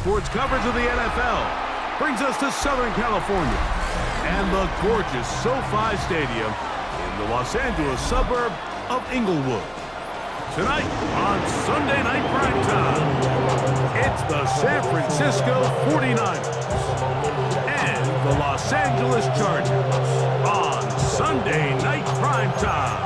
sports coverage of the NFL brings us to Southern California and the gorgeous SoFi Stadium in the Los Angeles suburb of Inglewood. Tonight on Sunday Night Primetime, it's the San Francisco 49ers and the Los Angeles Chargers on Sunday Night Primetime.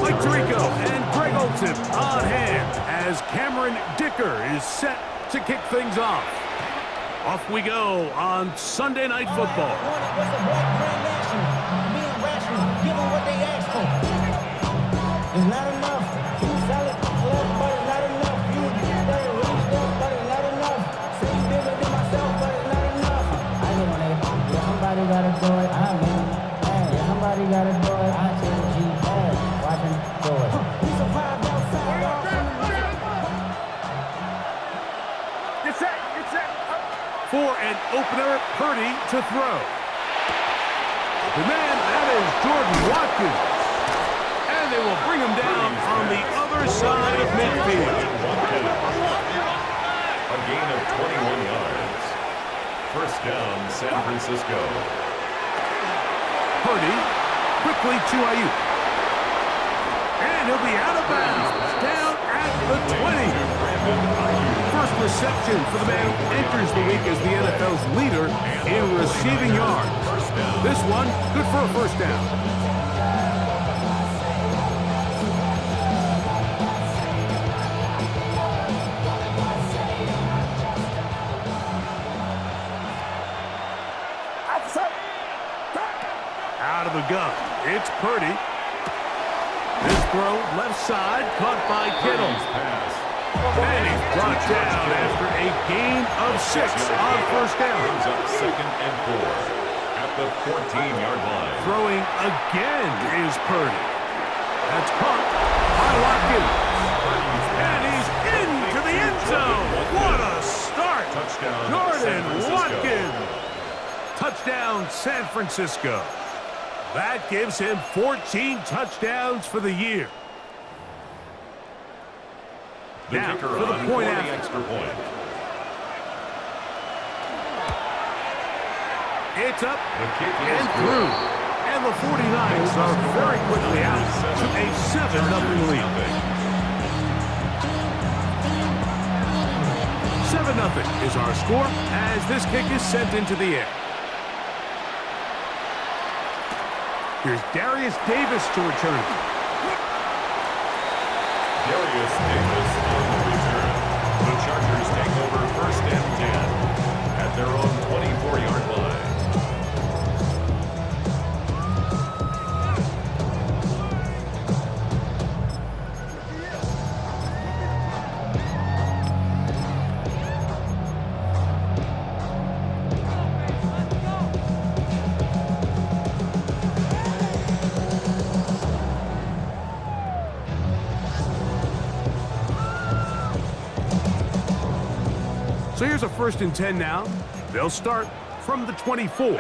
Mike Tirico and Greg Olson on hand as Cameron Dicker is set to kick things off. Off we go on Sunday Night Football. What's a black grand national? Being rational, giving what they asked for. It's not enough. You solid, but it's not enough. You better reach them, but it's not enough. Say you bigger than myself, but it's not enough. I know when somebody gotta do it. I mean, hey, somebody gotta do it. I say G, hey, watch him do it. We survived outside. It's set. For an opener, Purdy to throw. The man, that is Jordan Watkins. And they will bring him down on the other side of midfield. A gain of 21 yards. First down, San Francisco. Purdy, quickly to Ayuk. And he'll be out of bounds, down at the 20. First reception for the man who enters the week as the NFL's leader in receiving yards. This one, good for a first down. Out of the gun, it's Purdy. This throw, left side, caught by Kittle. And he's brought down after a gain of 6 on first down. Up 2nd and 4 at the 14-yard line. Throwing again is Purdy. That's caught by Watkins. And he's into the end zone. What a start. Touchdown, Jordan Watkins. Touchdown, San Francisco. That gives him 14 touchdowns for the year. The now, kicker for the on point the after. extra point. It's up and through. And the 49ers are very quickly out to a 7-0 lead. 7-0 is our score as this kick is sent into the air. Here's Darius Davis to return. Darius Davis on the return. The Chargers take over 1st and 10 at their own 24-yard line. So here's a 1st and 10 now. They'll start from the 24. They'll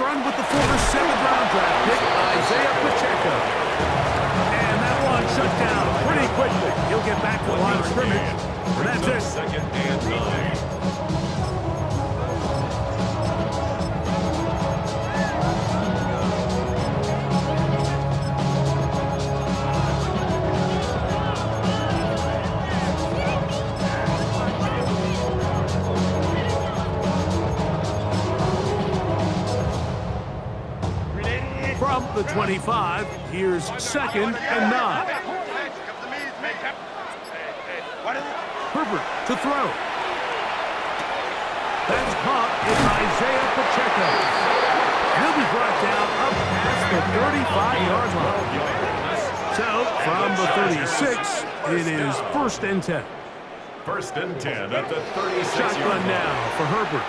run with the former 7th-round draft pick, Isaiah Pacheco. And that one shut down pretty quickly. He'll get back to the line of scrimmage. And that's it. 2nd and 9. From the 25, here's 2nd and 9. Herbert to throw. That's caught is Isaiah Pacheco. He'll be brought down up past the 35-yard line. So, from the 36, it is 1st and 10. 1st and 10 at the 36-yard Shotgun line. now for Herbert.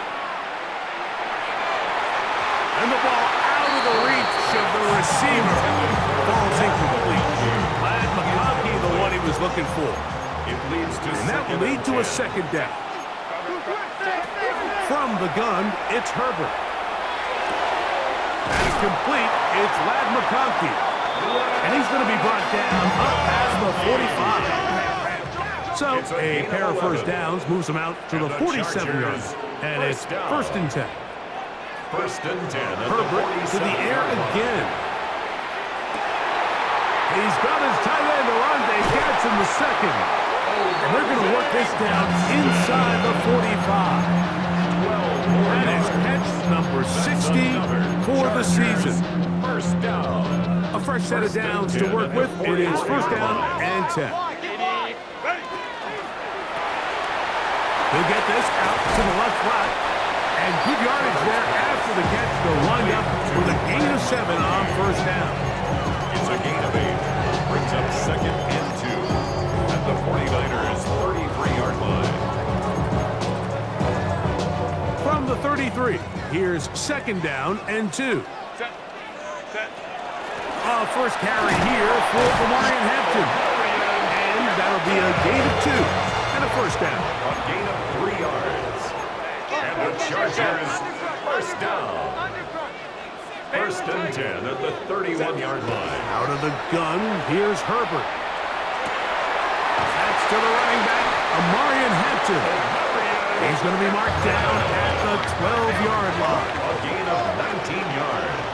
And the ball out of the reach of the receiver. Ball's incomplete. Glad McConkey, the one he was looking for. It leads to And that will lead to a 2nd down. From the gun, it's Herbert. And complete, it's Lad McConkey. And he's going to be brought down up past the 45. So a pair of first downs moves him out to the 47 yards. And it's first and 10. First and 10. Herbert to the air again. He's got his tight end, Orlando Gadsden, the second. And they're going to work this down inside the 45. That is catch number 60 for the season. First down. A fresh set of downs to work with. It is first down and 10. He'll get this out to the left flat. And good yardage there after the catch. They'll wind up with a gain of 7 on first down. It's a gain of 8. Brings up second and 2 at the 49ers 33-yard line. From the 33, here's second down and 2. First carry here for Marion Hampton. And that'll be a gain of 2 and a first down. A gain of 3 yards. And the Chargers first down. First and 10 at the 31-yard line. Out of the gun, here's Herbert. That's to the running back, Marion Hampton. He's going to be marked down at the 12-yard line. A gain of 19 yards.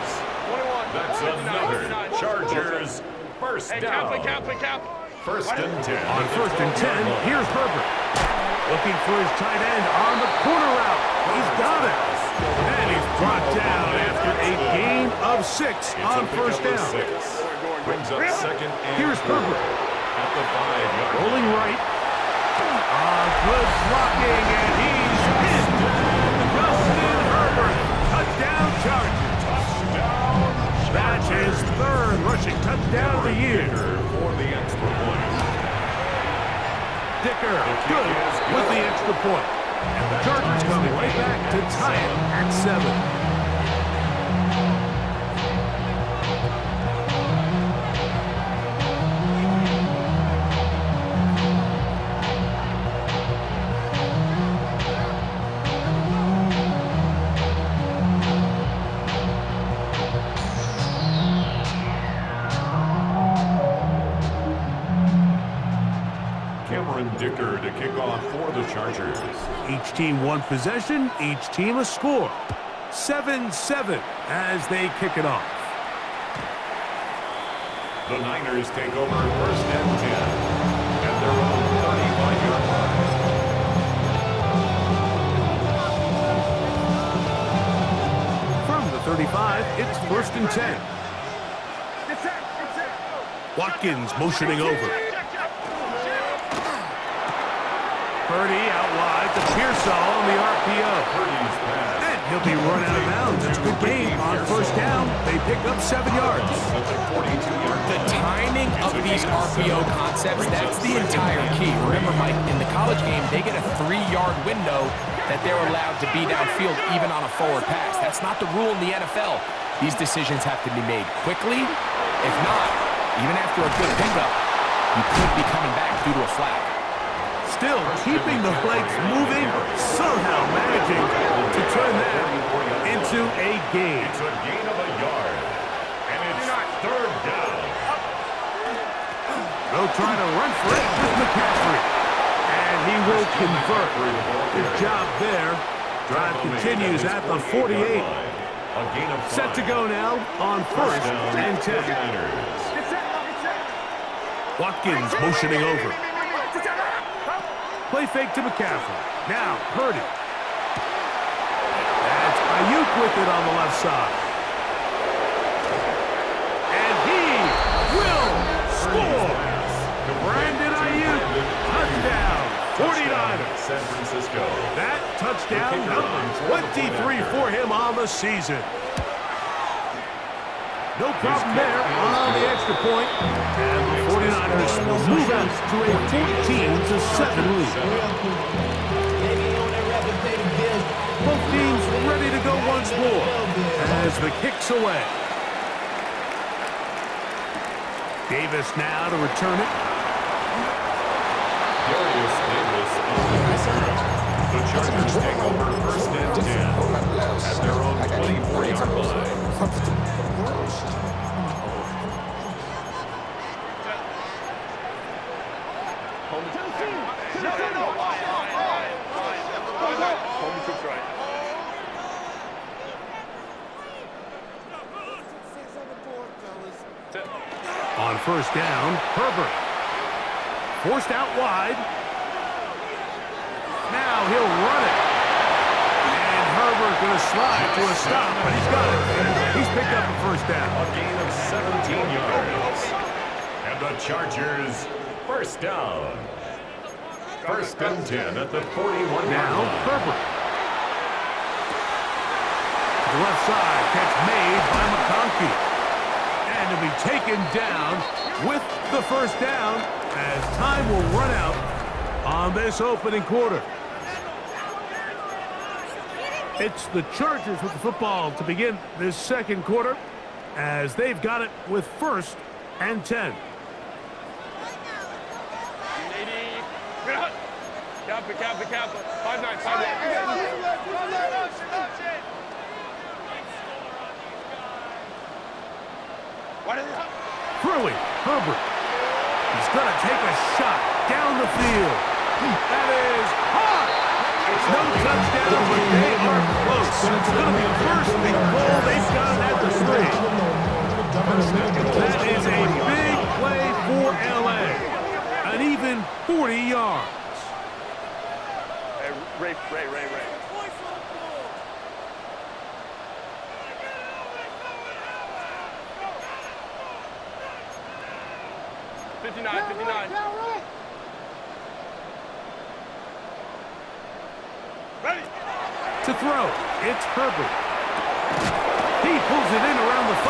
That's another Chargers first down. First and 10. On first and 10, here's Herbert. Looking for his tight end on the corner route. He's got it. And he's brought down after a gain of 6 on first down. Brings up second and Here's Herbert. at the 5-yard line. Rolling right. Good blocking, and he's hit. Justin Herbert. Touchdown Chargers. That's his third rushing touchdown of the year. For the extra point. Dicker, good with the extra point. And the Chargers come right back to tie it at 7. Dicker to kick off for the Chargers. Each team one possession, each team a score. 7-7 as they kick it off. The Niners take over first and 10 at their own 35-yard line. From the 35, it's first and 10. Watkins motioning over. Purdy out wide to Pearsall on the RPO. And he'll be run out of bounds. It's a good game on first down. They pick up 7 yards. The timing of these RPO concepts, that's the entire key. Remember, Mike, in the college game, they get a 3-yard window that they're allowed to be downfield even on a forward pass. That's not the rule in the NFL. These decisions have to be made quickly. If not, even after a good pickup, you could be coming back due to a flag. Still keeping the legs moving, somehow managing to turn that into a gain. It's a gain of a yard, and it's third down. They'll try to run for it with McCaffrey, and he will convert. Good job there. Drive continues at the 48. Set to go now on first and 10. Watkins motioning over. Play fake to McCaffrey. Now, Purdy. That's Ayuk with it on the left side. And he will score. Brandon Ayuk, touchdown, 49ers. San Francisco. That touchdown number 23 for him on the season. No problem there on the extra point. And the 49ers will move out to a 14-7 lead. Both teams ready to go once more as the kick's away. Davis now to return it. Darius Davis on the return. The Chargers take over first and 10 first down. Herbert. Forced out wide. Now he'll run it. And Herbert going to slide to a stop, but he's got it. He's picked up the first down. A gain of 17 yards. And the Chargers, first down. First and 10 at the 41-yard Now line. Herbert. To the left side, catch made by McConkey. And to be taken down with the first down as time will run out on this opening quarter. It's the Chargers with the football to begin this second quarter as they've got it with first and 10. Cap. 5-9. Throwing, Herbert. He's going to take a shot down the field. That is hot. No touchdown, but they are close. It's going to be first and goal. They've got it at the 3. That is a big play for L.A. An even 40 yards. Ray. 59. Ready. To throw, it's Herbert. He pulls it in around the 5.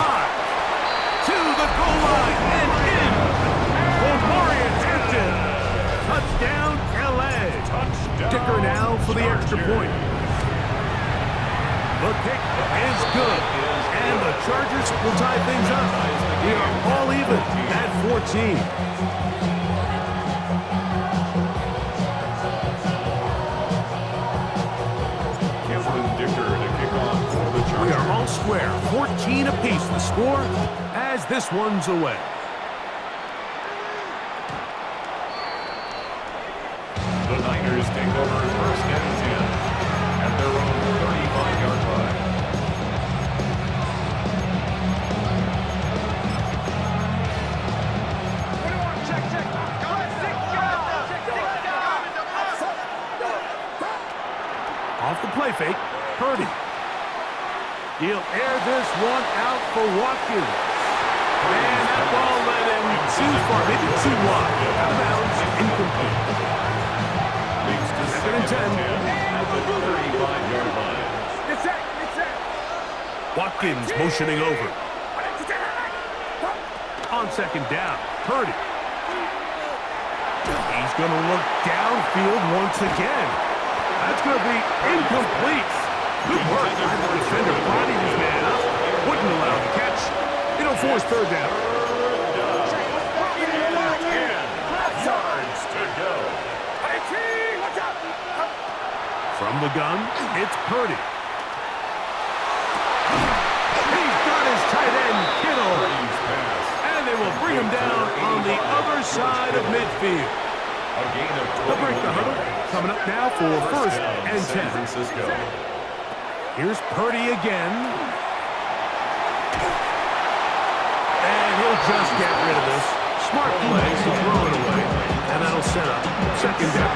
To the goal line and in. Omarion Hampton. Touchdown, L.A. Kicker now for the extra point. The kick is good. And the Chargers will tie things up. We are all even at 14. We are all square, 14 apiece the score as this one's away. The Niners take over first and 10 at their own 35-yard line. Off the play fake, Purdy. He'll air this one out for Watkins. And that ball led him too far, maybe too wide. Out of bounds, incomplete. Second and 10. At the 35-yard line. Watkins motioning over. On second down, Purdy. He's going to look downfield once again. That's going to be incomplete. Good work by the defender. Bodied his man up. Wouldn't allow the catch. It'll force third down. Yards to go. From the gun, it's Purdy. He's got his tight end, Kittle. And they will bring him down on the other side of midfield. They'll break the huddle. Coming up now for first and 10. Francisco. Here's Purdy again. And he'll just get rid of this. Smart play to throw it away. And that'll set up second down.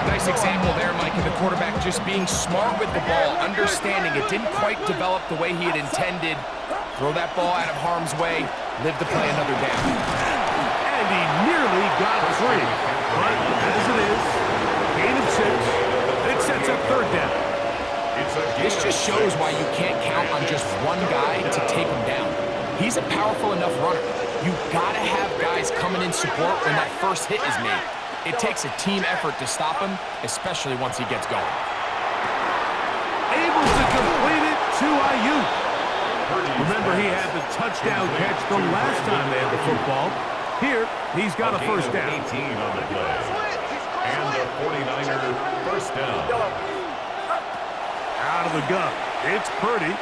Nice example there, Mike, of the quarterback just being smart with the ball, understanding it didn't quite develop the way he had intended. Throw that ball out of harm's way, live to play another down. And he nearly got free. But as it is, gain of 6. It sets up third down. This just shows why you can't count on just one guy to take him down. He's a powerful enough runner. You've got to have guys coming in support when that first hit is made. It takes a team effort to stop him, especially once he gets going. Able to complete it to Ayuk. Remember, he had the touchdown catch the last time they had the football. Here, he's got a first down. 18 on the play. And the 49er first down. Out of the gun, it's Purdy.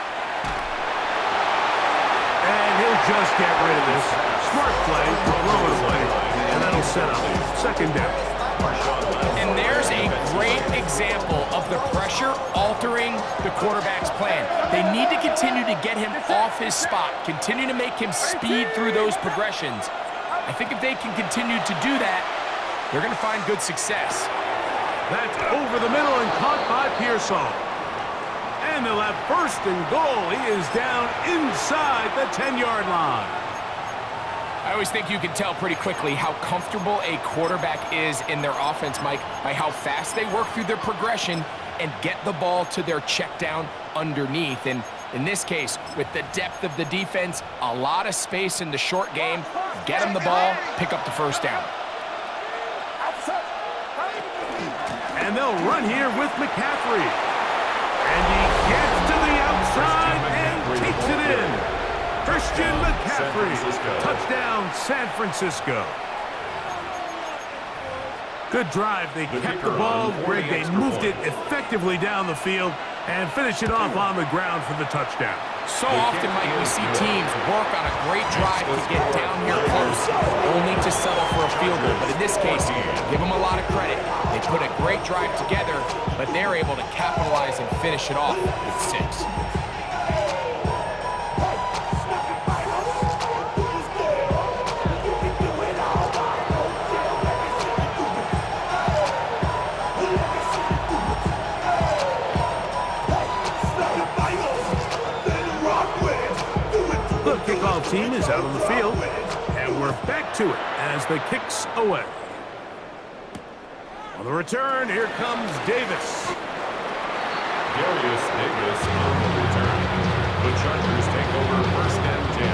And he'll just get rid of this. Smart play, throw it away, and that'll set up second down. And there's a great example of the pressure altering the quarterback's plan. They need to continue to get him off his spot, continue to make him speed through those progressions. I think if they can continue to do that, they're going to find good success. That's over the middle and caught by Pearsall. And they'll have first and goal. He is down inside the 10-yard line. I always think you can tell pretty quickly how comfortable a quarterback is in their offense, Mike, by how fast they work through their progression and get the ball to their check down underneath. And in this case, with the depth of the defense, a lot of space in the short game, get them the ball, pick up the first down. And they'll run here with McCaffrey. And he gets to the outside and takes it in. Christian McCaffrey, touchdown San Francisco. Good drive. They kept the ball. Greg, they moved it effectively down the field and finish it off on the ground for the touchdown. So often, Mike, we see teams work on a great drive to get down here close, only to settle for a field goal. But in this case, give them a lot of credit. They put a great drive together, but they're able to capitalize and finish it off with 6. The kickoff team is out on the field, and we're back to it as the kick's away. On the return, here comes Davis. Darius Davis on the return. The Chargers take over first and 10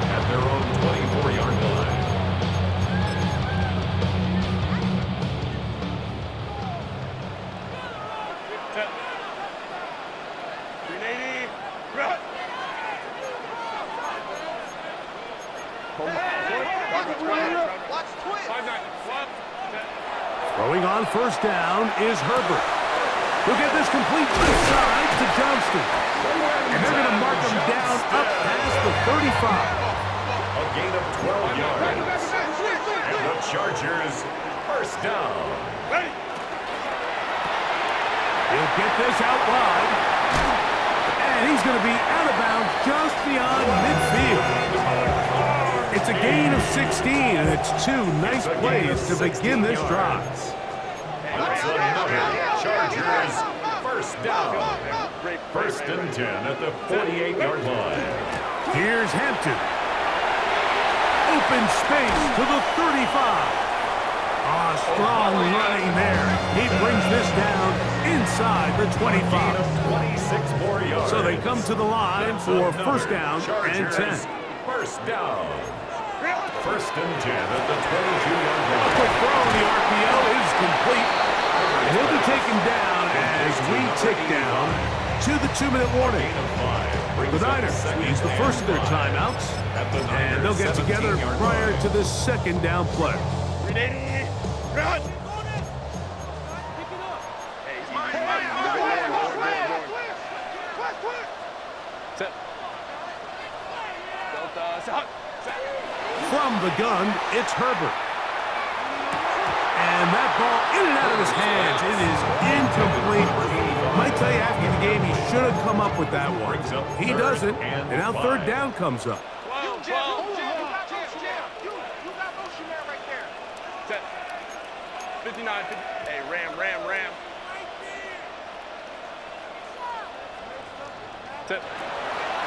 at their own 24-yard line. Set. 380. Run. Watch twist. 5-9. Swap. Set. Throwing on first down is Herbert. He'll get this complete left side to Johnston. And they're going to mark him down up past the 35. A gain of 12 yards. And the Chargers first down. Ready. He'll get this out wide. And he's going to be out of bounds just beyond midfield. It's a gain of 16, and it's 2 nice plays to begin this drive. That's another Chargers first down. First and 10 at the 48-yard line. Here's Hampton. Open space to the 35. Strong running there. He brings this down inside the 25. 26 more yards. So they come to the line for first down and 10. First down. First and 10 at the 22-yard A line. quick throw, the RPO is complete. And he'll be taken down as we tick down to the 2-minute warning. The Niners use the first of their timeouts, and they'll get together prior to the second down play. 380. Run. Set. Delta. Set. From the gun, it's Herbert. And that ball in and out of his hands. It is incomplete. Might tell you after the game he should have come up with that one. He doesn't, and now third down comes up. 12. You got motion there right there. Set. 59. 50. Hey, ram. Set.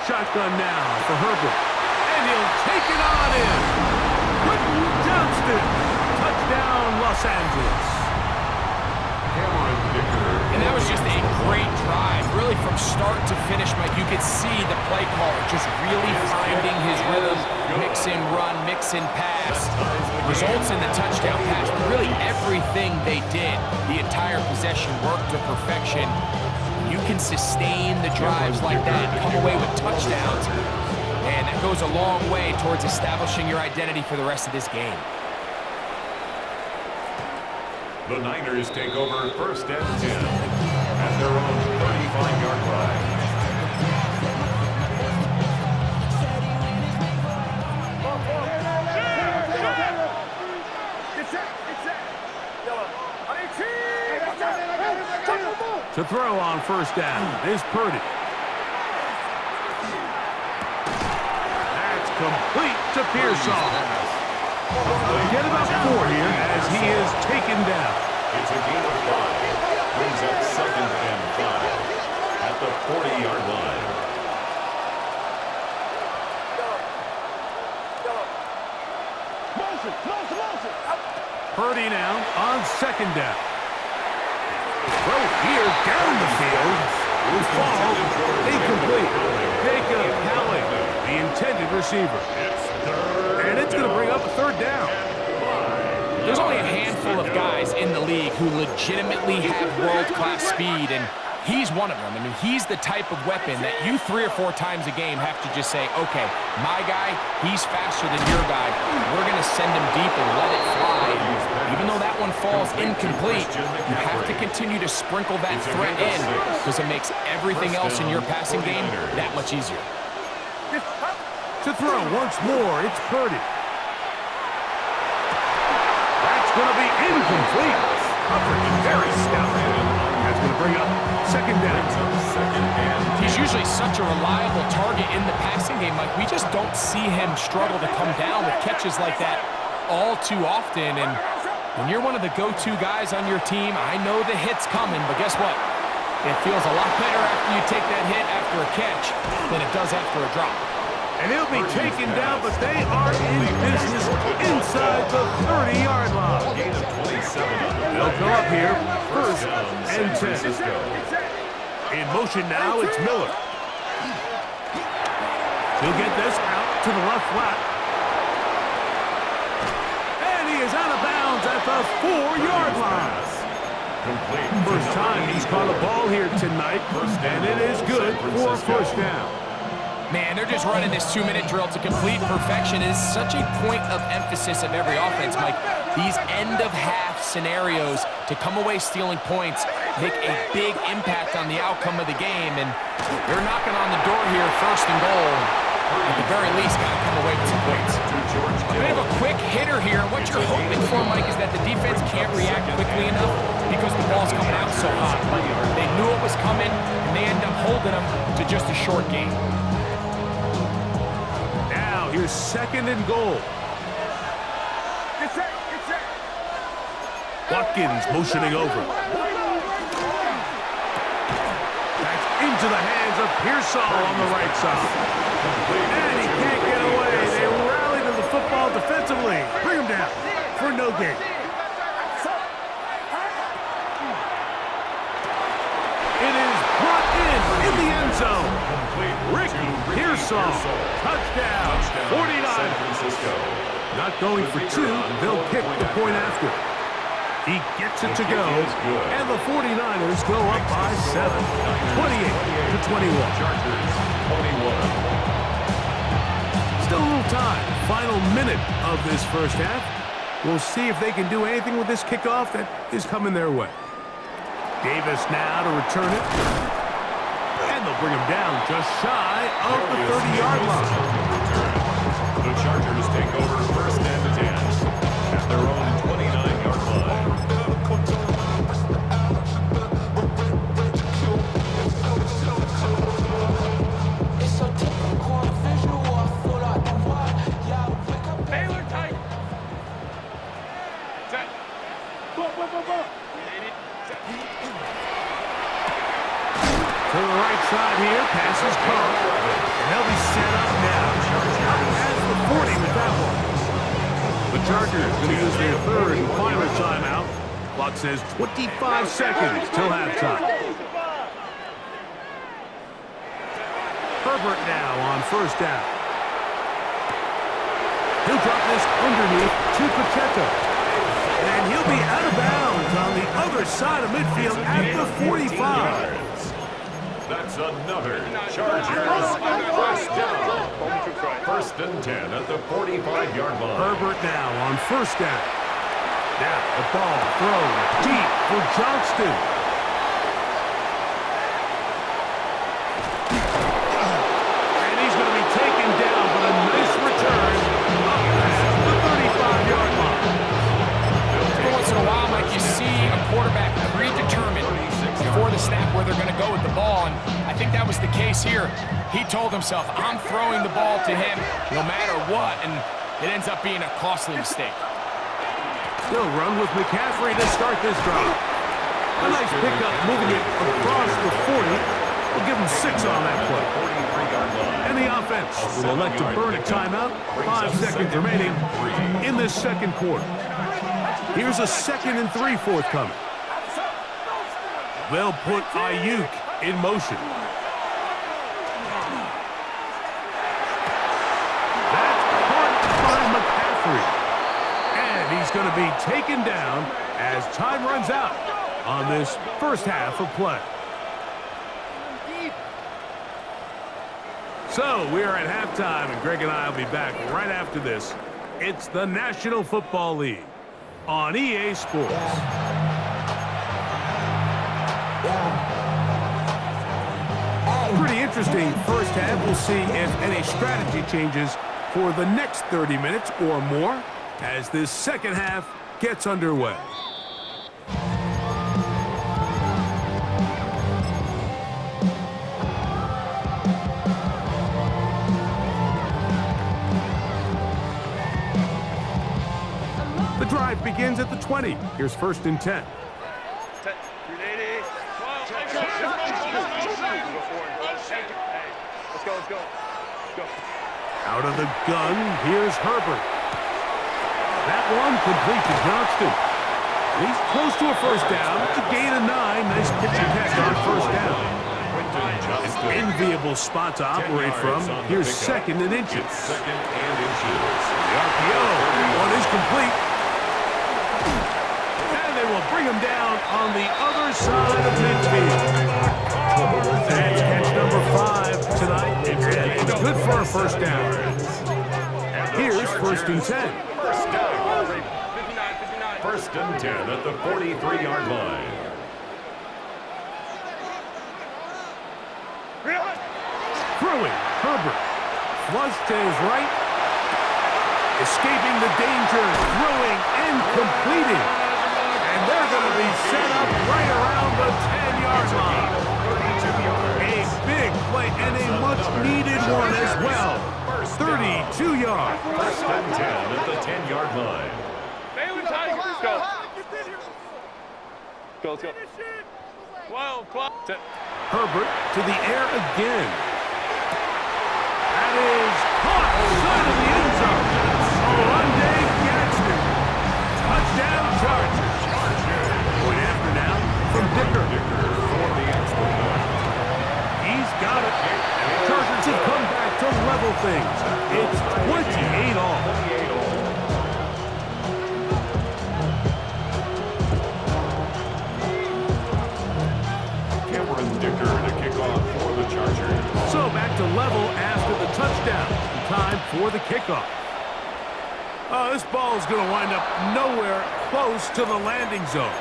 Shotgun now for Herbert. And he'll take it on in. Quentin Johnston. Touchdown, Los Angeles. And that was just a great drive. Really from start to finish, Mike, you could see the play caller just really finding his rhythm. Mix in run, mix in pass. Results in the touchdown pass. But really everything they did, the entire possession worked to perfection. You can sustain the drives like that, come away with touchdowns. And that goes a long way towards establishing your identity for the rest of this game. The Niners take over first and 10 at their own 35-yard line. It's that. Yellow. On 18. first down is Purdy. That's complete to Pearsall. They'll get about 4 here as he is taken down. It's a gain of 5. Brings up 2nd and 5 at the 40-yard line. Purdy now on 2nd down. Throw here down the field. Will fall incomplete. Jacob Hallie, the intended receiver. And it's going to bring up a 3rd down. There's only a handful of guys in the league who legitimately have world-class speed, and he's one of them. I mean, he's the type of weapon that you 3 or 4 times a game have to just say, okay, my guy, he's faster than your guy. We're going to send him deep and let it fly. And even though that one falls incomplete, you have to continue to sprinkle that threat in because it makes everything else in your passing game that much easier. To throw once more, it's Purdy. That's going to be incomplete. Coverage very stout. That's going to bring up 2nd down. He's usually such a reliable target in the passing game. Like, we just don't see him struggle to come down with catches like that all too often. And when you're one of the go-to guys on your team, I know the hit's coming, but guess what? It feels a lot better after you take that hit after a catch than it does after a drop. And he'll be taken down, but they are in business inside the 30-yard line. They'll go up here, 1st and 10. In motion now, it's Miller. He'll get this out to the left flat. And he is out of bounds at the 4-yard line. First time he's caught a ball here tonight, and it is good for a 1st down. Man, they're just running this 2-minute drill to complete perfection. It is such a point of emphasis of every offense, Mike. These end-of-half scenarios to come away stealing points make a big impact on the outcome of the game, and they're knocking on the door here, 1st and goal. At the very least, got to come away with some points. A bit of a quick hitter here. What you're hoping for, Mike, is that the defense can't react quickly enough because the ball's coming out so hot. They knew it was coming, and they end up holding them to just a short game. Here's 2nd and goal. Watkins motioning over. That's into the hands of Pearsall on the right side. And he can't get away. They rally to the football defensively. Bring him down for no gain. It is brought in the end zone. Ricky Pearsall, touchdown, 49. Not going for 2, they'll kick the point after. He gets it to go, and the 49ers go up by 7, 28-21. Still a little time, final minute of this 1st half. We'll see if they can do anything with this kickoff that is coming their way. Davis now to return it. And they'll bring him down just shy of the 30-yard line. The Chargers take over 1st and 10 at their own 29-yard line. Baylor tight. Set. To the right side here, passes caught, and they'll be set up now. Has the 40 with that one. The Chargers going to use their 3rd and final timeout. Clock says 25 seconds till halftime. Herbert now on 1st down. He'll drop this underneath to Pacheco. And he'll be out of bounds on the other side of midfield at the 45. That's another Chargers 1st down. 1st and 10 at the 45-yard line. Herbert now on 1st down. Now the ball thrown deep for Johnston. And he's going to be taken down, but a nice return up past the 35-yard line. Every once in a while, Mike, you see a quarterback predetermined before the snap where they're they're going to go with the ball, and I think that was the case here. He told himself, I'm throwing the ball to him no matter what, and it ends up being a costly mistake. Still run with McCaffrey to start this drive. A nice pickup moving it across the 40. We'll give him 6 on that play. And the offense will elect to burn a timeout. 5 seconds remaining in this second quarter. Here's a 2nd and 3 forthcoming. They'll put Ayuk in motion. That's caught by McCaffrey. And he's going to be taken down as time runs out on this first half of play. So we are at halftime, and Greg and I will be back right after this. It's the National Football League on EA Sports. Pretty interesting first half. We'll see if any strategy changes for the next 30 minutes or more as this second half gets underway. The drive begins at the 20. Here's 1st and 10. Let's go. Out of the gun, here's Herbert. That one complete to Johnston. He's close to a first down. To gain a 9. Nice pitch and catch on first down. An enviable spot to operate from. Here's 2nd and inches. The RPO. One is complete. And they will bring him down on the other side of midfield. That's catch number 5 tonight. And it's good for a first down. Here's 1st and 10. First and 10 at the 43-yard line. Throwing, Herbert. Flush to his right. Escaping the danger. Throwing and completing. And they're going to be set up right around the 10-yard line. A big play and a much-needed one as well. 32 yards. First and 10 at the 10-yard line. Let's go. 12. Herbert to the air again. That is caught side of the end zone. Orlando Gadsden. Touchdown Chargers. Point after now from Dicker. He's got it. And the Chargers have come back to level things. It's 28 all. To kick off for the Chargers. So back to level after the touchdown. Time for the kickoff. This ball is going to wind up nowhere close to the landing zone.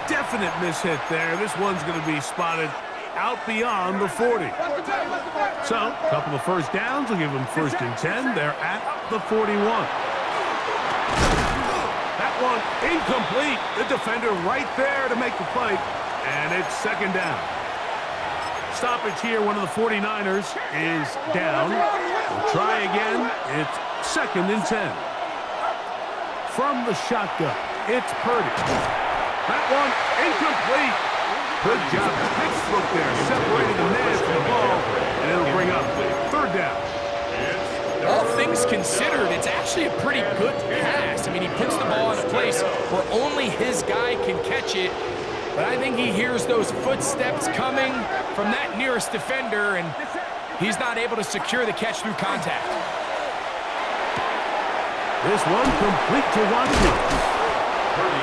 Definite mishit there. This one's going to be spotted out beyond the 40. So a couple of first downs will give them 1st and 10. They're at the 41. That one incomplete. The defender right there to make the play. And it's 2nd down. Stoppage here. One of the 49ers is down. We'll try again. It's 2nd and 10. From the shotgun, it's Purdy. That one incomplete. Good job. Textbook there. Separating the man from the ball. And it'll bring up 3rd down. All things considered, it's actually a pretty good pass. I mean, he puts the ball in a place where only his guy can catch it. But I think he hears those footsteps coming from that nearest defender, and he's not able to secure the catch through contact. This one complete to Watkins.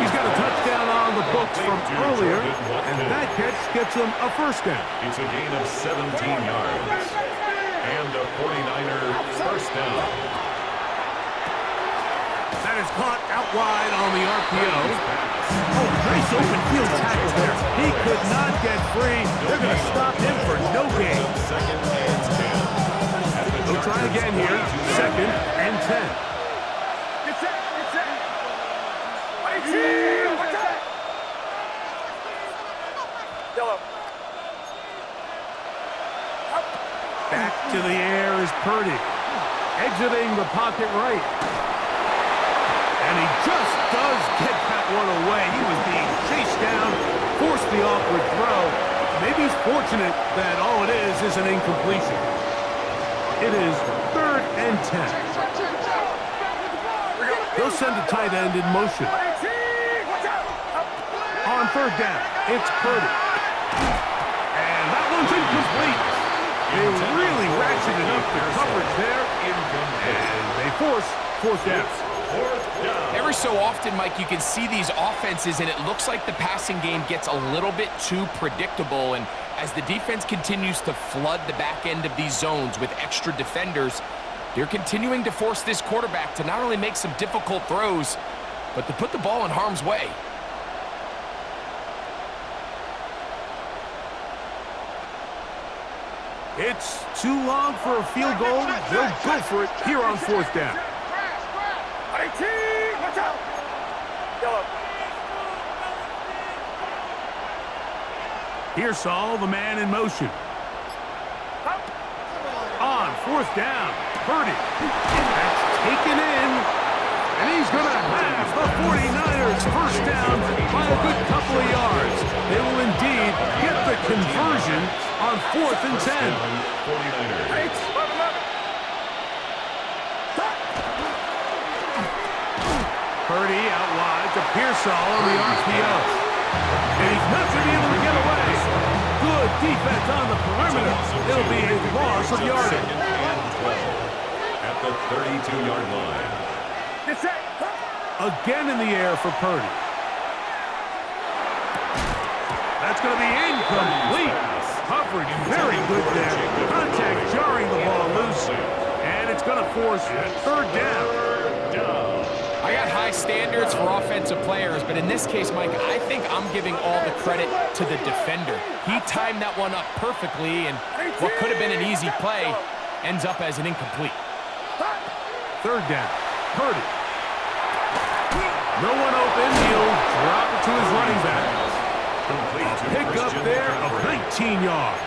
He's got a touchdown on the books from earlier, and that catch gets him a 1st down. It's a gain of 17 yards. And a 49er 1st down. That is caught out wide on the RPO. Oh, nice open field tackle there. He could not get free. They're going to stop him for no gain. 2nd and 10. We'll try again here. 2nd and 10. Back to the air is Purdy. Exiting the pocket right. And he just does get that one away. He was being chased down, forced the awkward throw. Maybe he's fortunate that all it is an incompletion. It is 3rd and 10. They'll send a tight end in motion. On 3rd down, it's Purdy. And that one's incomplete. They really ratcheted up the coverage there. And they force 4th down. Every so often, Mike, you can see these offenses, and it looks like the passing game gets a little bit too predictable. And as the defense continues to flood the back end of these zones with extra defenders, they're continuing to force this quarterback to not only make some difficult throws, but to put the ball in harm's way. It's too long for a field goal. They'll go for it here on 4th down. Pearsall, the man in motion. On 4th down, Purdy. That's taken in. And he's going to have the 49ers first down by a good couple of yards. They will indeed get the conversion on 4th and 10. Purdy out wide to Pearsall on the RPO. And he's not going to be able to get away. Good defense on the perimeter. It'll be a loss of yardage. At the 32-yard line. Again in the air for Purdy. That's going to be incomplete. Coverage very good there. Contact jarring the ball loose. And it's going to force 3rd down. I got high standards for offensive players, but in this case, Mike, I think I'm giving all the credit to the defender. He timed that one up perfectly, and what could have been an easy play ends up as an incomplete. 3rd down. Purdy. No one open. He'll drop it to his running back. Pick up there of 19 yards.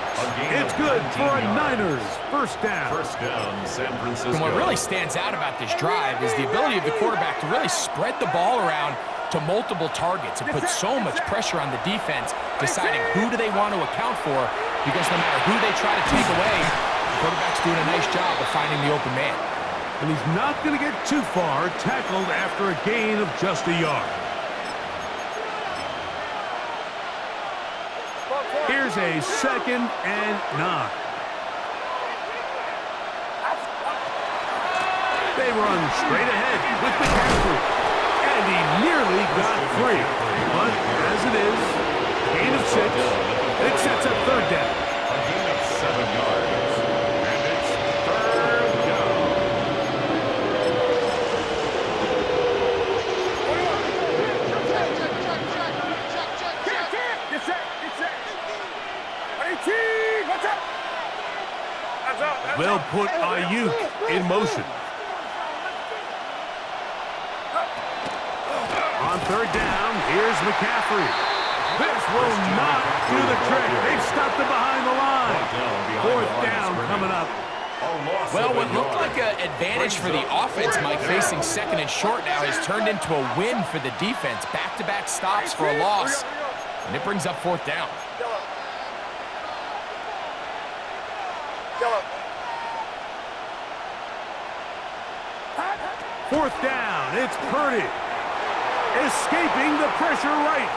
It's good for a Niners first down. First down, San Francisco. And what really stands out about this drive is the ability of the quarterback to really spread the ball around to multiple targets and put so much pressure on the defense, deciding who do they want to account for, because no matter who they try to take away, the quarterback's doing a nice job of finding the open man. And he's not going to get too far, tackled after a gain of just a yard. Here's a 2nd and 9. They run straight ahead with McCaffrey. And he nearly got free. But as it is, gain of 6. It sets up 3rd down. A gain of 7 yards. And it's 3rd down. They'll put Ayuk in motion. On 3rd down, here's McCaffrey. This will not do the trick. They've stopped it behind the line. 4th down coming up. Well, what looked like an advantage for the offense, Mike, facing 2nd and short now, has turned into a win for the defense. Back-to-back stops for a loss. And it brings up 4th down. Fourth down, it's Purdy. Escaping the pressure right.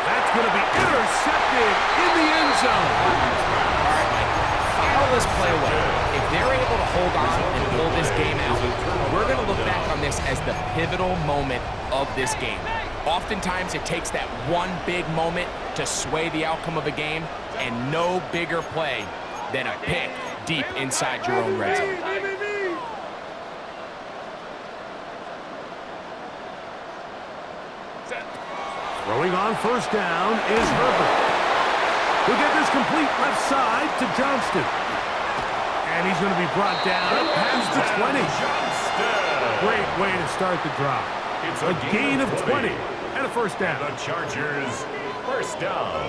That's going to be intercepted in the end zone. All right, Mike, file this play away. If they're able to hold on and pull this game out, we're going to look back on this as the pivotal moment of this game. Oftentimes, it takes that one big moment to sway the outcome of a game, and no bigger play than a pick deep inside your own red zone. Throwing on first down is Herbert. He'll get this complete left side to Johnston. And he's going to be brought down past the 20. Great way to start the drive. It's a gain of 20 and a first down. The Chargers first down.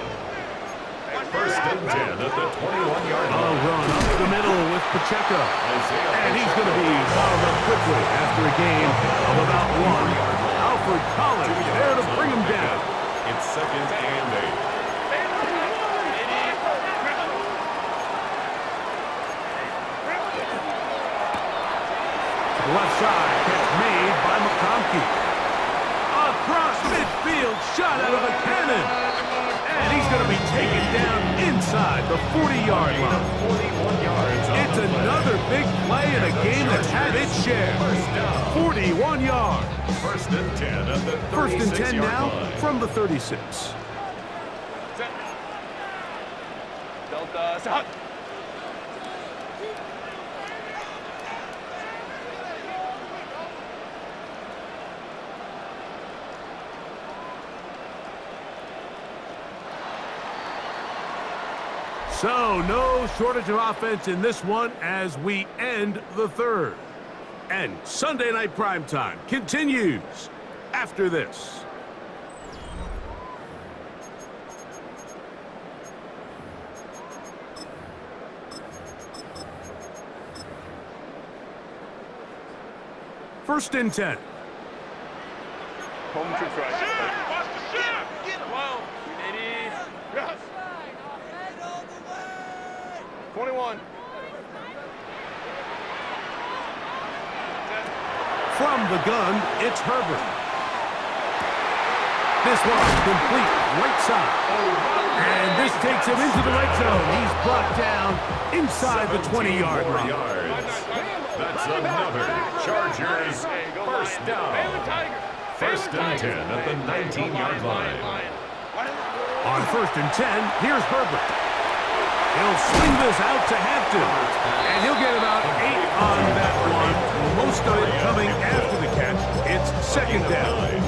First and 10 at the 21-yard A line. run up the middle with Pacheco. And he's going to be bottled up quickly after a gain of about 1. Alfred Collins there to bring him down. It's second and 8. Left side, catch made by McConkey. Across midfield, shot out of a cannon. And he's going to be taken down inside the 40-yard line. 41 yards. It's another big play in a game that's had its share. 41 yards. First and 10 at the 36-yard line. First and 10 now from the 36. Delta, stop. So, no shortage of offense in this one as we end the third. And Sunday Night Primetime continues after this. First and 10. Home troops right. Watch the shot. Get him. 80. Yes. 21. From the gun, it's Herbert. This one complete right side. And this takes him into the red zone. He's brought down inside the 20-yard line. That's another Chargers first down. First and 10 at the 19-yard line. On first and 10, here's Herbert. He'll sling this out to Hampton, and he'll get about 8 on that one. Most of it coming after the catch. It's second down.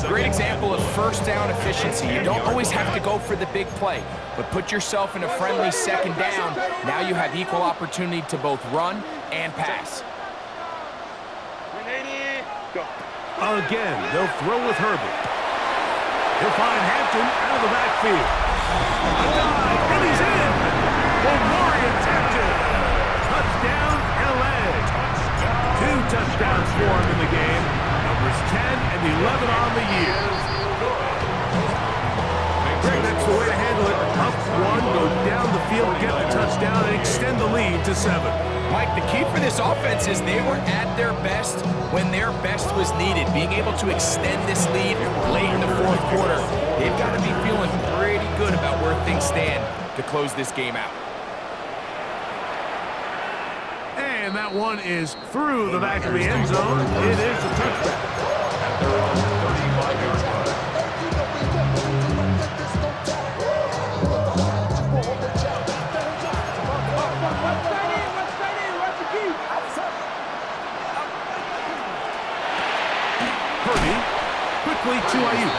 Great example of first down efficiency. You don't always have to go for the big play, but put yourself in a friendly second down. Now you have equal opportunity to both run and pass. Again, they'll throw with Herbert. He'll find Hampton out of the backfield. A dive, and he's in. Memorial Hampton. Touchdown, LA. 2 touchdowns for him in the game. Numbers 10 and 11 on the year. Greg, that's the way to handle it. Up 1, go down the field, get the touchdown, and extend the lead to 7. Mike, the key for this offense is they were at their best when their best was needed. Being able to extend this lead late in the fourth quarter, they've got to be feeling pretty good about where things stand to close this game out. And that one is through the back of the end zone. It is a touchback. At their own 35-yard line. Purdy quickly to Ayuk.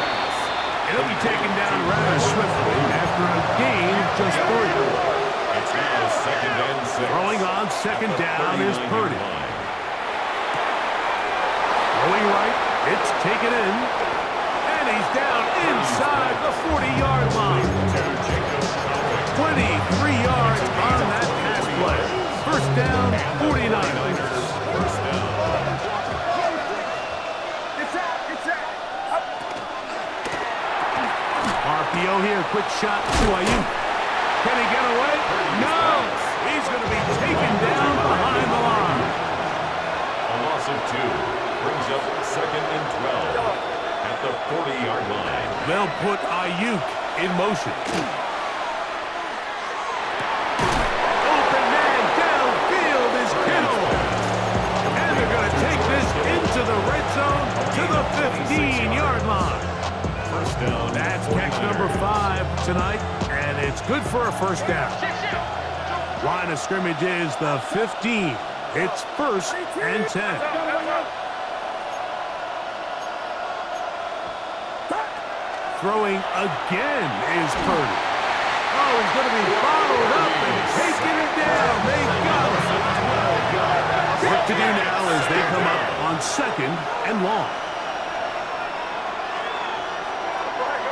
It'll be taken down rather swiftly after a gain of just 3. It's now second and 6. Throwing on second down is Purdy. Throwing right, it's taken in. And he's down inside the 40-yard line. 23 yards on that pass play. First down, 49ers. First down. RPO here, quick shot to Ayuk. Can he get away? No! He's going to be taken down behind the line. A loss of 2 brings up second and 12 at the 40-yard line. They'll put Ayuk in motion. Open man downfield is Kittle. And they're going to take this into the red zone to the 15-yard line. First down. That's catch number 5 tonight, and it's good for a first down. Line of scrimmage is the 15. It's first and 10. Throwing again is Purdy. Oh, he's going to be bottled up and taken down. They got him. What to do now as they come up on second and long.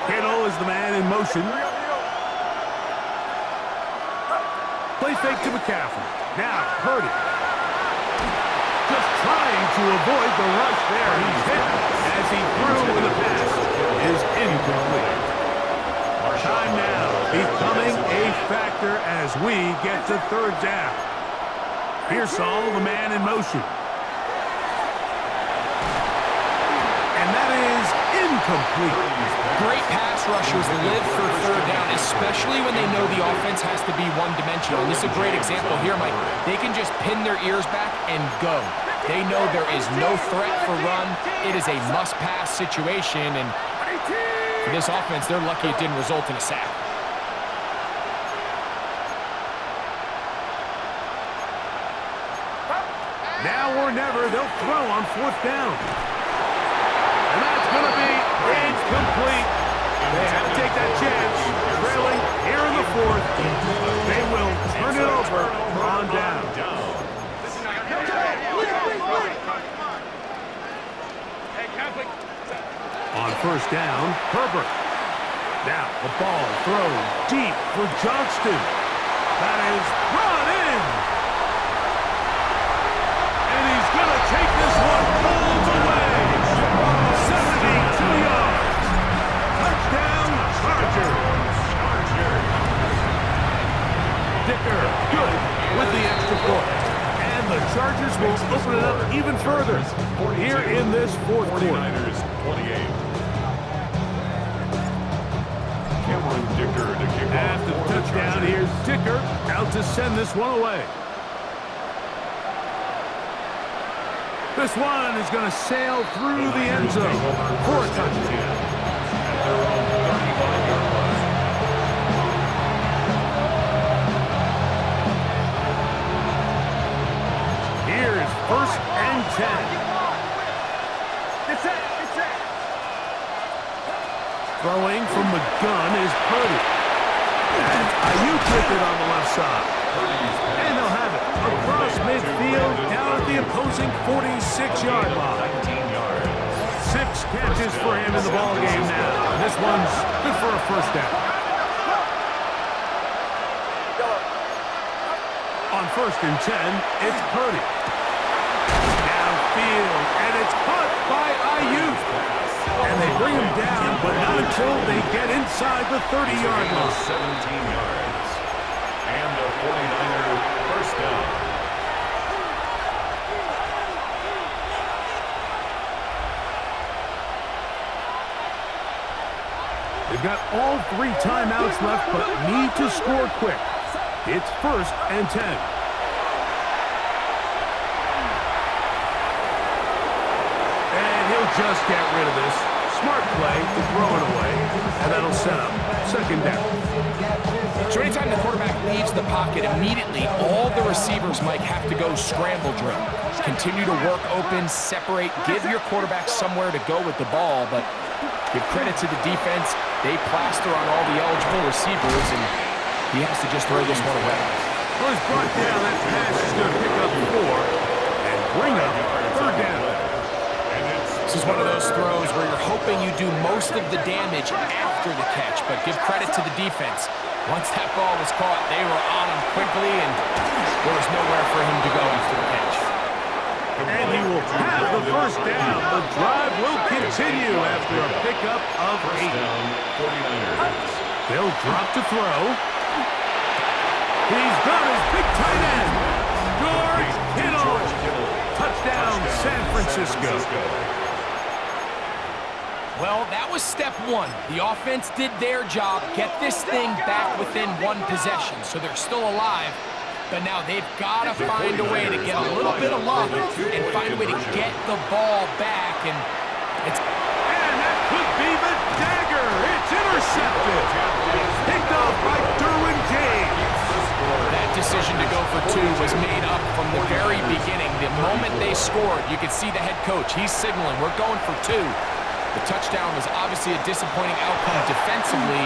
Kittle is the man in motion. Play fake to McCaffrey. Now, Purdy. Just trying to avoid the rush there. He's hit as he threw when the pass is incomplete. Time now becoming a factor as we get to third down. Pearsall, the man in motion. And that is incomplete. Great pass rushers live for third down, especially when they know the offense has to be one-dimensional. And this is a great example here, Mike. They can just pin their ears back and go. They know there is no threat for run. It is a must-pass situation, and for this offense, they're lucky it didn't result in a sack. Now or never, they'll throw on fourth down. And that's going to be incomplete. They have to take that chance, trailing here in the fourth. They will turn it over on down. On first down, Herbert. Now the ball thrown deep for Johnston. That is brought in. And he's going to take this one all the way. 72 yards. Touchdown, Chargers. Dicker, good with the extra point. And the Chargers will open it up even further here in this fourth quarter. 49ers 28. Dicker to kick off. After the touchdown, here's Dicker out to send this one away. This one is going to sail through the end zone for a touchdown. At their own 35-yard line. Here's first and 10. Throwing from the gun is Purdy. And Ayuk with it on the left side. And they'll have it across midfield down at the opposing 46-yard line. 19 yards. 6 catches for him in the ball game now. And this one's good for a first down. On first and 10, it's Purdy. Downfield, and it's caught by Ayuk. And they bring him down, but not until they get inside the 30-yard line. 17 yards. And a 49er first down. They've got all 3 timeouts left, but need to score quick. It's first and 10. And he'll just get rid of this. Smart play to throw it away, and that'll set up second down. So anytime the quarterback leaves the pocket, immediately all the receivers, Mike, have to go scramble drill. Continue to work open, separate, give your quarterback somewhere to go with the ball, but give credit to the defense. They plaster on all the eligible receivers, and he has to just throw this one away. Well, he's brought down. That pass is going to pick up 4 and bring up third down. This is one of those throws where you're hoping you do most of the damage after the catch, but give credit to the defense. Once that ball was caught, they were on him quickly, and there was nowhere for him to go after the catch. And he will have the first down. The drive will continue after a pickup of 8. They'll drop to throw. He's got his big tight end, George Kittle. Touchdown, San Francisco. Well, that was step 1. The offense did their job, get this thing back within 1 possession, so they're still alive. But now they've got to find a way to get a little bit of luck and find a way to get the ball back. And that could be the dagger. It's intercepted. Picked off by Derwin James. That decision to go for 2 was made up from the very beginning. The moment they scored, you could see the head coach. He's signaling, we're going for 2. The touchdown was obviously a disappointing outcome defensively.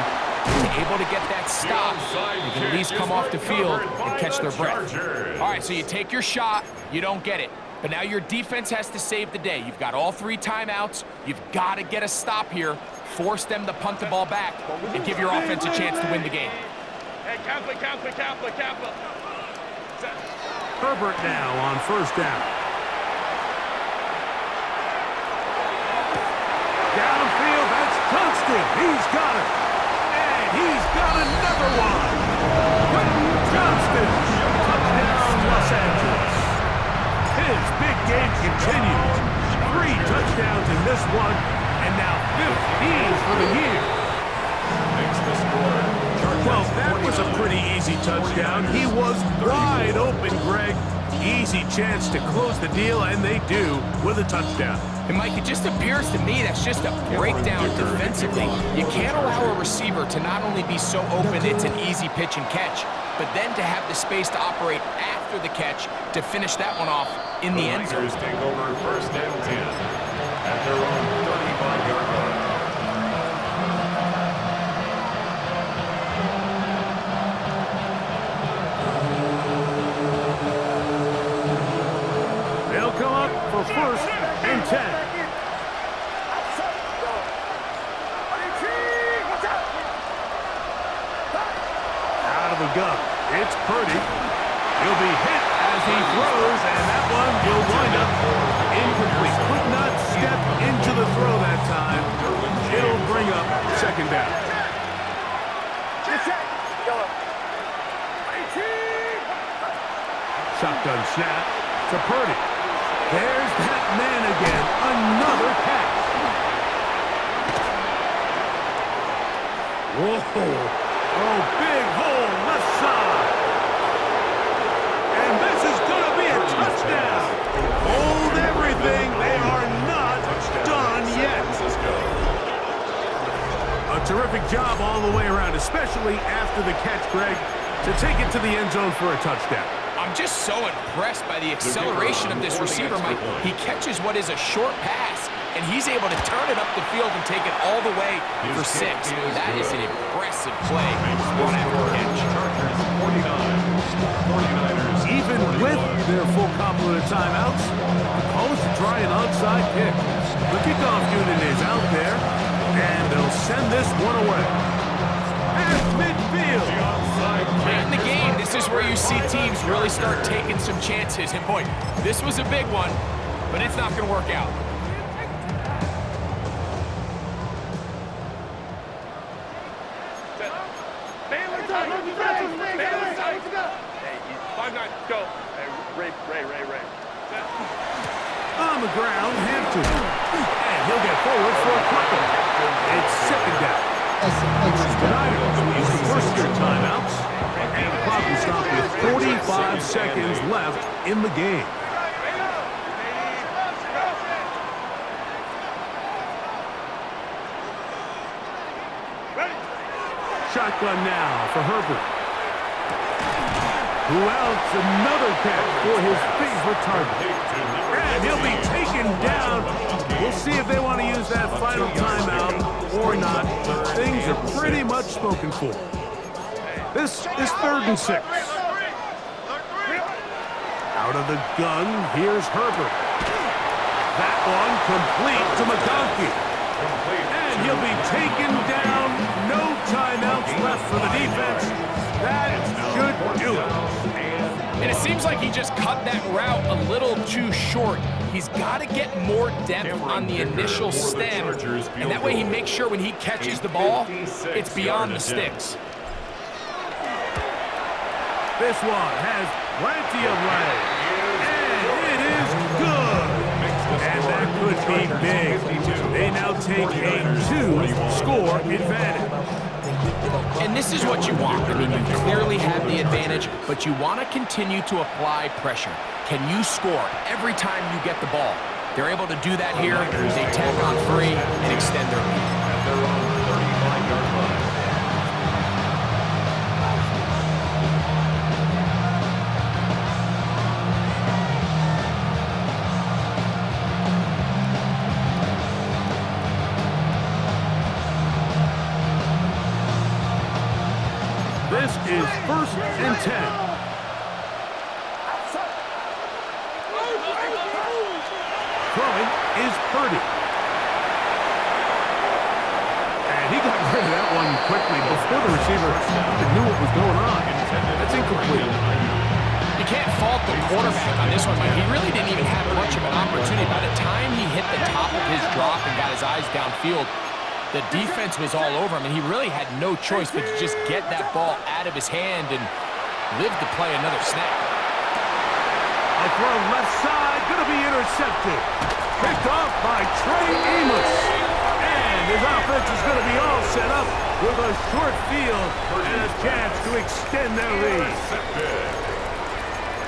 Able to get that stop, they can at least come off the field and catch their breath. All right, so you take your shot, you don't get it. But now your defense has to save the day. You've got all 3 timeouts. You've got to get a stop here, force them to punt the ball back, and give your offense a chance to win the game. Hey, Kaplan. Herbert now on first down. Downfield, that's Johnston. He's got it. And he's got another one. Quentin Johnston. Touchdown, Los Angeles. His big game continues. 3 touchdowns in this one, and now 15 for the year. Makes the score. Well, that was a pretty easy touchdown. He was wide open, Greg. Easy chance to close the deal, and they do with a touchdown. And Mike, it just appears to me that's just a breakdown defensively. You can't allow a receiver to not only be so open it's an easy pitch and catch, but then to have the space to operate after the catch to finish that one off in the end zone. Lakers take over first and 10 at their own 35-yard line. They'll come up for first and 10. Out of the gun, it's Purdy. He'll be hit as he throws, and that one will wind up incomplete. Could not step into the throw that time. It'll bring up second down. Shotgun snap to Purdy. There's that man again. Another catch. Whoa. Oh, big hole left side. And this is going to be a touchdown. Hold everything. They are not done yet. A terrific job all the way around, especially after the catch, Greg, to take it to the end zone for a touchdown. I'm just so impressed by the acceleration of this receiver, Mike. He catches what is a short pass, and he's able to turn it up the field and take it all the way for 6. That is an impressive play on after catch. Even with their full complement of timeouts, opposed to try an onside kick. The kickoff unit is out there, and they'll send this one away. At midfield. Late in the game, this is where you see teams really start taking some chances. And boy, this was a big one, but it's not going to work out. On the ground, Hampton. And he'll get forward for a couple. It's second down. Tonight, he'll use the first-year timeouts. And the clock will stop with 45 seconds left in the game. Shotgun now for Herbert. Who else? Another catch for his favorite target. And he'll be taken down. We'll see if they want to use that final timeout or not. Things are pretty much spoken for. This is 3rd and 6. Out of the gun, here's Herbert. That one complete to McConkey. And he'll be taken down. No timeouts left for the defense. That should do it. And it seems like he just cut that route a little too short. He's got to get more depth on the initial stem, and that way he makes sure when he catches the ball, it's beyond the sticks. This one has plenty of leg, and it is good. And that could be big. They now take a 2-score advantage. And this is what you want. I mean, you clearly have the advantage, but you want to continue to apply pressure. Can you score every time you get the ball? They're able to do that here. They tack on 3 and extend their lead. At their own 35-yard line. This is 1st and 10. Throwing is Purdy. And he got rid of that one quickly before the receiver knew what was going on. That's incomplete. You fault the quarterback on this one, Mike. He really didn't even have much of an opportunity. By the time he hit the top of his drop and got his eyes downfield, the defense was all over him, and he really had no choice but to just get that ball out of his hand and live to play another snap. A throw left side, going to be intercepted. Picked off by Trey Amos. And his offense is going to be all set up with a short field and a chance to extend their lead.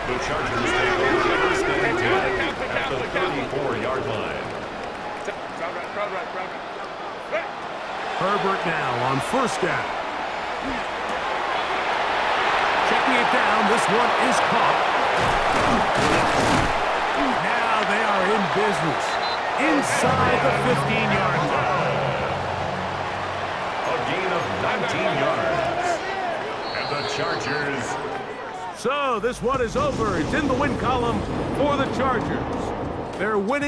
The Chargers take over first and 10 at the 34-yard line. Herbert now on first down. Checking it down, this one is caught. Now they are in business inside the 15-yard line. A gain of 19 yards. And the Chargers. So this one is over. It's in the win column for the Chargers. They're winning.